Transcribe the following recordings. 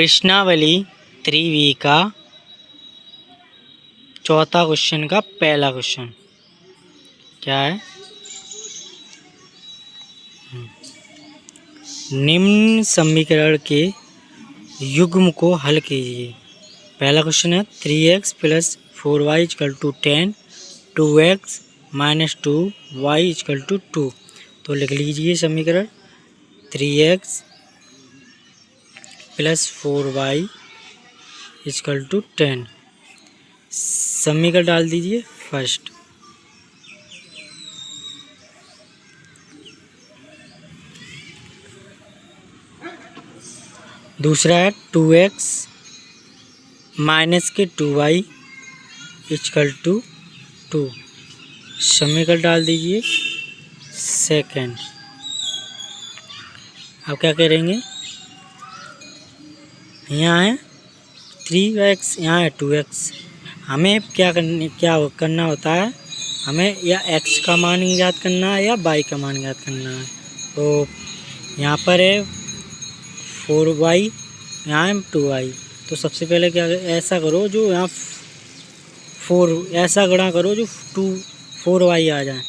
प्रश्नावली 3B का चौथा क्वेश्चन का पहला क्वेश्चन क्या है? निम्न समीकरण के युग्म को हल कीजिए। पहला क्वेश्चन है 3x + 4y = 10, 2x - 2y = 2। तो लिख लीजिए समीकरण 3x + 4y = 10। समीकरण डाल दीजिए फर्स्ट। दूसरा है 2x - 2y = 2। समीकरण डाल दीजिए सेकेंड। अब क्या करेंगे? यहाँ है 3x, यहाँ है 2x। हमें क्या करना होता है? हमें या x का मान ज्ञात करना है या y का मान ज्ञात करना है। तो यहाँ पर है 4y, यहाँ है 2y। तो सबसे पहले क्या ऐसा करो जो यहाँ 4 ऐसा गुणा करो जो 4y आ जाए।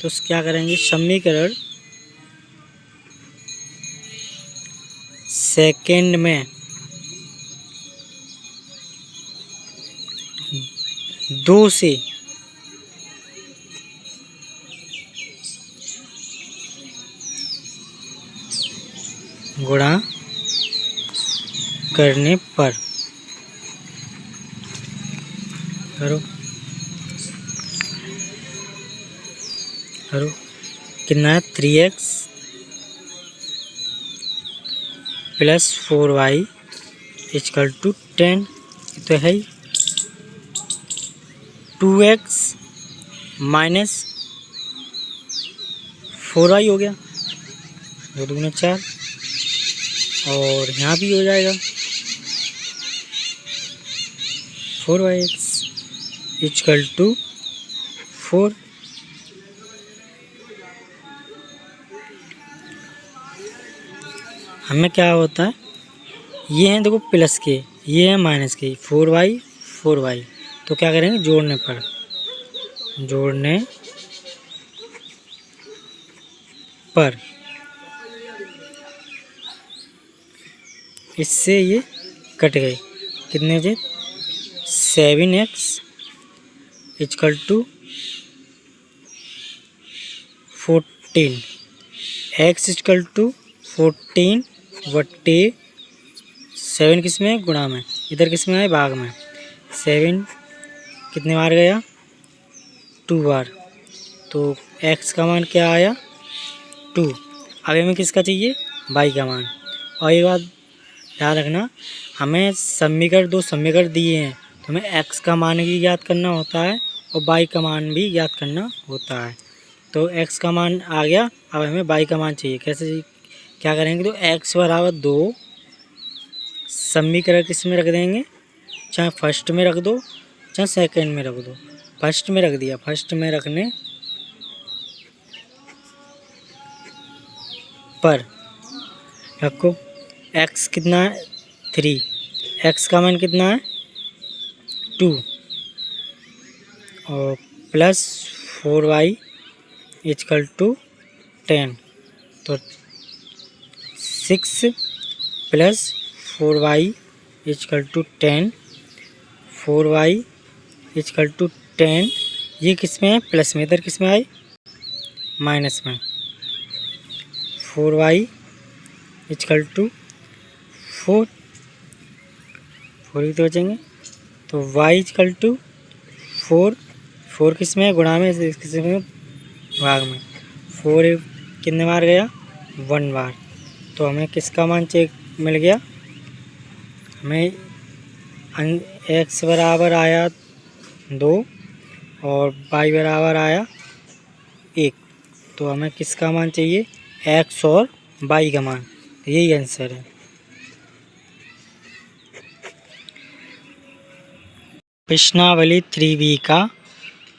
तो क्या करेंगे? समीकरण सेकेंड में 2 से गुणा करने पर करो कितना है? 3x + 4y = 10। तो है 2x - 4y हो गया, 2 दूनी 4। और यहाँ भी हो जाएगा 4y = 4। हमें क्या होता है? ये हैं देखो प्लस के, ये है माइनस के, 4y। तो क्या करेंगे? जोड़ने पर इससे ये कट गए। कितने से? 7x = 14। x = 14 बट्टे 7 किस में? गुणा में। इधर किस में है? भाग में। 7 कितने बार गया? 2 बार। तो x का मान क्या आया? 2। अब हमें किसका चाहिए? y का मान। और एक बात याद रखना, हमें दो समीकरण दिए हैं तो हमें x का मान भी ज्ञात करना होता है और y का मान भी ज्ञात करना होता है। तो x का मान आ गया, अब हमें y का मान चाहिए। कैसे क्या करेंगे? तो x = 2 समीकरण किस में रख देंगे? चाहे फर्स्ट में रख दो चाहे सेकंड में रख दो। फर्स्ट में रख दिया। फर्स्ट में रखने पर रखो x कितना है? 3। x का मान कितना है? 2 और + 4y = 10। तो 6 + 4y = 10। 4y = 10। ये किस में है? प्लस में। इधर किस में आए? माइनस में। 4y = 4 ही तो बचेंगे। तो y = 4 किस में है? गुणा में। किस में? भाग में। 4 कितने बार गया? 1 बार। तो हमें किसका मान चेक मिल गया? हमें x बराबर आया 2 और y बराबर आया 1। तो हमें किसका मान चाहिए? x और y का मान। यही आंसर है। प्रश्नावली 3B का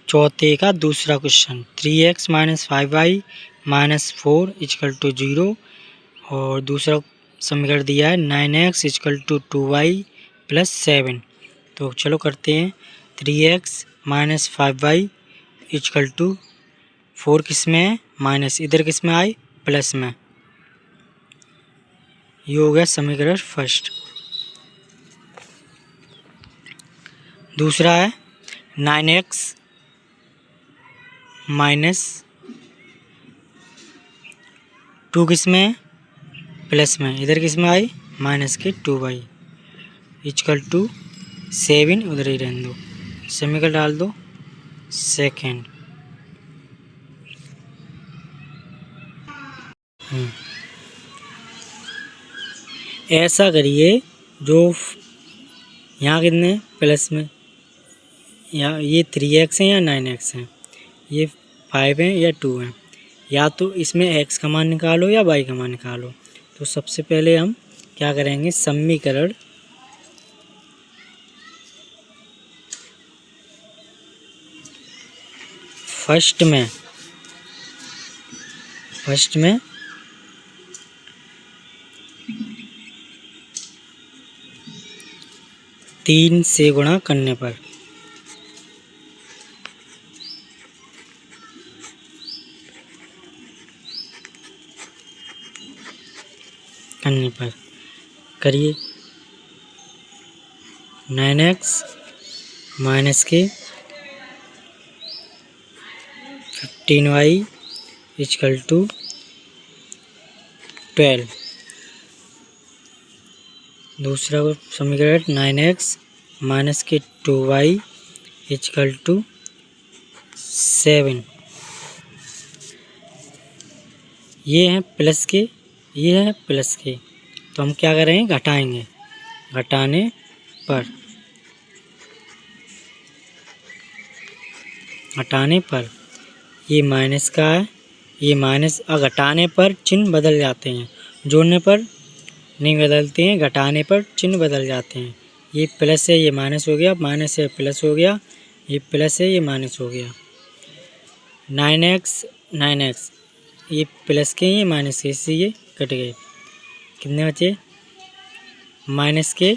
चौथे का दूसरा क्वेश्चन 3x - 5y - 4 = 0। और दूसरा समीकरण दिया है 9x equal to 2y plus 7। तो चलो करते हैं। 3x minus 5y equal to 4 किस में है माइनस, इधर किस में आई प्लस में। ये हो गया समीकरण फर्स्ट। दूसरा है 9x माइनस 2 किस में है प्लस में, इधर किस में आई माइनस के 2y इक्वल टू 7, उधर ही रहने दो, समीकरण डाल दो सेकेंड। ऐसा करिए जो यहाँ कितने प्लस में, यहाँ ये 3x है या 9x है, ये 5 है या 2 है, या तो इसमें x का मान निकालो या y का मान निकालो। तो सबसे पहले हम क्या करेंगे, समीकरण फर्स्ट में 3 से गुणा करने पर करिए 9x माइनस के 15y इक्वल टू 12। दूसरा समीकरण 9x माइनस के 2y इक्वल टू 7। ये हैं प्लस के, ये है प्लस के, तो हम क्या करेंगे, घटाएंगे। घटाने पर ये माइनस का है, ये माइनस, और घटाने पर चिन्ह बदल जाते हैं, जोड़ने पर नहीं बदलते हैं, घटाने पर चिन्ह बदल जाते हैं। ये प्लस है, ये माइनस हो गया, माइनस है प्लस हो गया, ये प्लस है, ये माइनस हो गया। 9x ये प्लस के, ये माइनस के, इससे ये कट गए। कितने बचे, माइनस के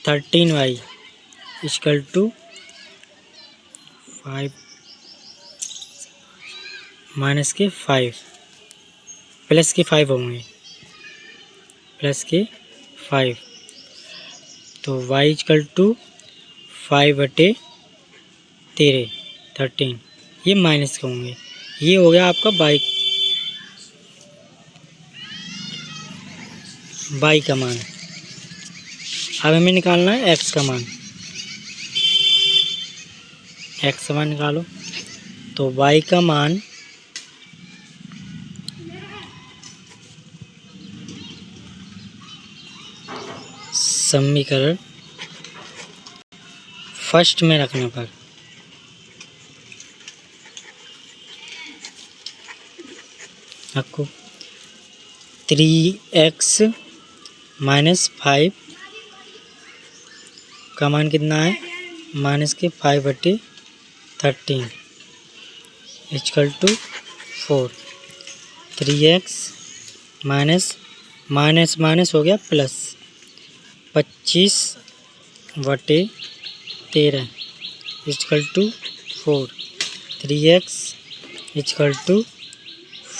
13y इक्वल टू 5, माइनस के 5, प्लस के 5 होंगे, प्लस के 5। तो y इक्वल टू 5/13, ये माइनस के होंगे। ये हो गया आपका y का मान। अब हमें निकालना है x का मान। x का मान निकालो। तो y का मान समीकरण फर्स्ट में रखने पर आपको 3x माइनस 5 का मान कितना है, माइनस के 5/13 इक्वल टू 4। 3x माइनस हो गया plus 25/13 equal to 4। 3x equal to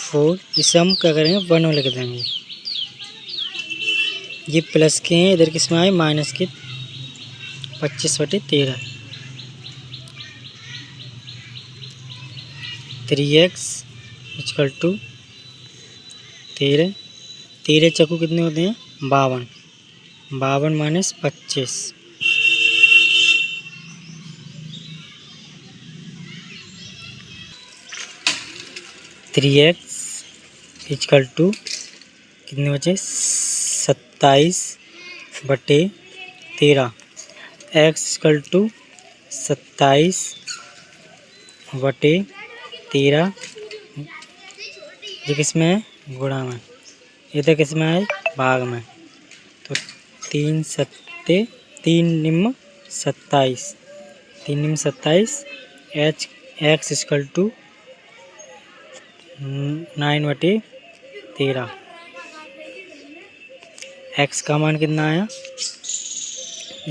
4, इसे हम क्या करेंगे 1 लिख देंगे। ये प्लस के हैं, इधर किस में आए माइनस के 25/13। 3x इक्वल टू 13 चक्कू कितने होते हैं 52, 52 माइनस 25, 3x इक्वल टू कितने बचे 27/13। x इक्वल टू 27/13, ये किस में है गुणा में, इधर किस में है भाग में। तो 3 सत्ते 3 निम्न 27, 3 निम्न 27, x इक्वल टू 9/13। 13। एक्स का मान कितना आया,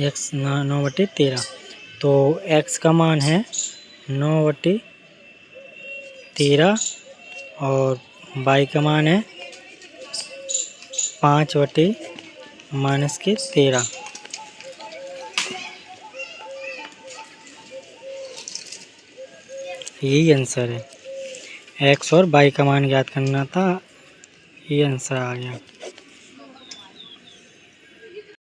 एक्स 9/13। तो एक्स का मान है 9/13 और वाई का मान है 5/-13। यही आंसर है। एक्स और वाई का मान ज्ञात करना था, ये आंसर आ गया।